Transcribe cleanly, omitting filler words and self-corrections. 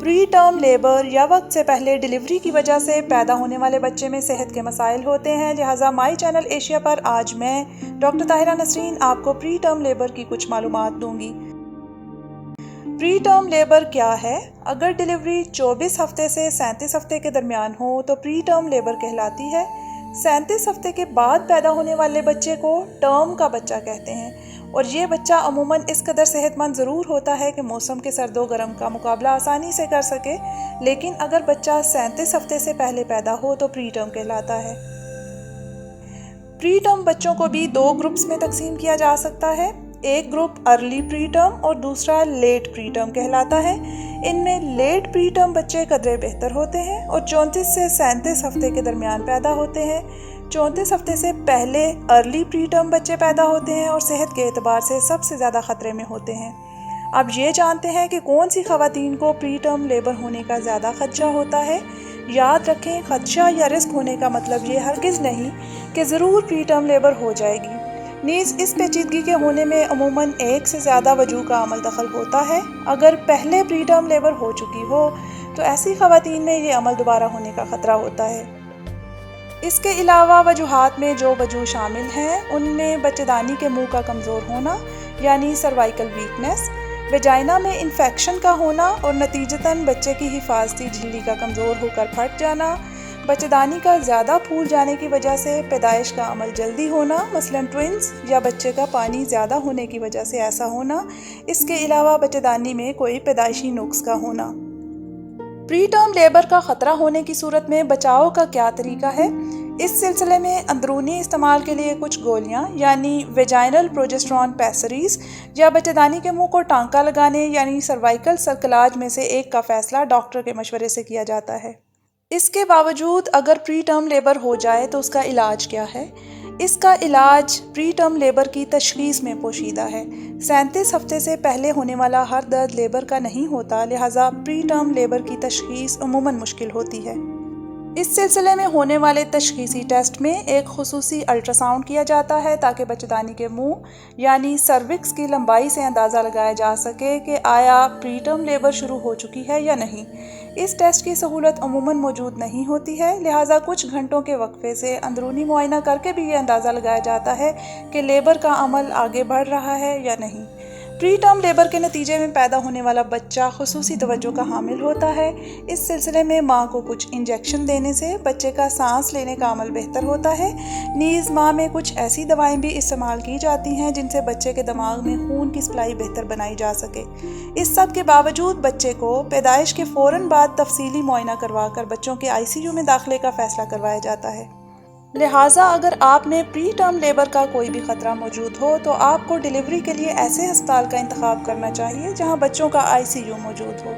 پری term labour یا وقت سے پہلے ڈیلیوری کی وجہ سے پیدا ہونے والے بچے میں صحت کے مسائل ہوتے ہیں، لہٰذا مائی چینل ایشیا پر آج میں ڈاکٹر طاہرہ نسرین آپ کو پری ٹرم لیبر کی کچھ معلومات دوں گی۔ پری ٹرم لیبر کیا ہے؟ اگر ڈیلیوری 24 ہفتے سے 37 ہفتے کے درمیان ہو تو پری ٹرم لیبر کہلاتی ہے۔ 37 ہفتے کے بعد پیدا ہونے والے بچے کو ٹرم کا بچہ کہتے ہیں، اور یہ بچہ عموماً اس قدر صحت مند ضرور ہوتا ہے کہ موسم کے سرد و گرم کا مقابلہ آسانی سے کر سکے، لیکن اگر بچہ 37 ہفتے سے پہلے پیدا ہو تو پری ٹرم کہلاتا ہے۔ پری ٹرم بچوں کو بھی 2 گروپس میں تقسیم کیا جا سکتا ہے، ایک گروپ ارلی پری ٹرم اور دوسرا لیٹ پری ٹرم کہلاتا ہے۔ ان میں لیٹ پری ٹرم بچے قدرے بہتر ہوتے ہیں اور 34 سے 37 ہفتے کے درمیان پیدا ہوتے ہیں۔ 34 ہفتے سے پہلے ارلی پری ٹرم بچے پیدا ہوتے ہیں اور صحت کے اعتبار سے سب سے زیادہ خطرے میں ہوتے ہیں۔ اب یہ جانتے ہیں کہ کون سی خواتین کو پری ٹرم لیبر ہونے کا زیادہ خدشہ ہوتا ہے۔ یاد رکھیں، خدشہ یا رسک ہونے کا مطلب یہ ہرگز نہیں کہ ضرور پری ٹرم لیبر ہو جائے گی۔ نیز اس پیچیدگی کے ہونے میں عموماً ایک سے زیادہ وجوہ کا عمل دخل ہوتا ہے۔ اگر پہلے پری ٹرم لیبر ہو چکی ہو تو ایسی خواتین میں یہ عمل دوبارہ ہونے کا خطرہ ہوتا ہے۔ اس کے علاوہ وجوہات میں جو وجوہ شامل ہیں ان میں بچہ دانی کے منہ کا کمزور ہونا یعنی سروائیکل ویکنس، ویجائنا میں انفیکشن کا ہونا اور نتیجتاً بچے کی حفاظتی جھلی کا کمزور ہو کر پھٹ جانا، بچہ دانی کا زیادہ پھول جانے کی وجہ سے پیدائش کا عمل جلدی ہونا مثلاً ٹوئنز، یا بچے کا پانی زیادہ ہونے کی وجہ سے ایسا ہونا۔ اس کے علاوہ بچہ دانی میں کوئی پیدائشی نقص کا ہونا۔ پری ٹرم لیبر کا خطرہ ہونے کی صورت میں بچاؤ کا کیا طریقہ ہے؟ اس سلسلے میں اندرونی استعمال کے لیے کچھ گولیاں یعنی ویجائنل پروجسٹرون پیسریز یا بچہ دانی کے منہ کو ٹانکا لگانے یعنی سروائیکل سرکلاج میں سے ایک کا فیصلہ ڈاکٹر کے مشورے سے کیا جاتا ہے۔ اس کے باوجود اگر پری ٹرم لیبر ہو جائے تو اس کا علاج کیا ہے؟ اس کا علاج پری ٹرم لیبر کی تشخیص میں پوشیدہ ہے۔ 37 ہفتے سے پہلے ہونے والا ہر درد لیبر کا نہیں ہوتا، لہٰذا پری ٹرم لیبر کی تشخیص عموماً مشکل ہوتی ہے۔ اس سلسلے میں ہونے والے تشخیصی ٹیسٹ میں ایک خصوصی الٹرا ساؤنڈ کیا جاتا ہے تاکہ بچہ دانی کے منہ یعنی سروکس کی لمبائی سے اندازہ لگایا جا سکے کہ آیا پری ٹرم لیبر شروع ہو چکی ہے یا نہیں۔ اس ٹیسٹ کی سہولت عموماً موجود نہیں ہوتی ہے، لہٰذا کچھ گھنٹوں کے وقفے سے اندرونی معائنہ کر کے بھی یہ اندازہ لگایا جاتا ہے کہ لیبر کا عمل آگے بڑھ رہا ہے یا نہیں۔ پری ٹرم لیبر کے نتیجے میں پیدا ہونے والا بچہ خصوصی توجہ کا حامل ہوتا ہے۔ اس سلسلے میں ماں کو کچھ انجیکشن دینے سے بچے کا سانس لینے کا عمل بہتر ہوتا ہے۔ نیز ماں میں کچھ ایسی دوائیں بھی استعمال کی جاتی ہیں جن سے بچے کے دماغ میں خون کی سپلائی بہتر بنائی جا سکے۔ اس سب کے باوجود بچے کو پیدائش کے فوراً بعد تفصیلی معائنہ کروا کر بچوں کے ICU میں داخلے کا فیصلہ کروایا جاتا ہے۔ لہٰذا اگر آپ میں پری ٹرم لیبر کا کوئی بھی خطرہ موجود ہو تو آپ کو ڈیلیوری کے لیے ایسے ہسپتال کا انتخاب کرنا چاہیے جہاں بچوں کا ICU موجود ہو۔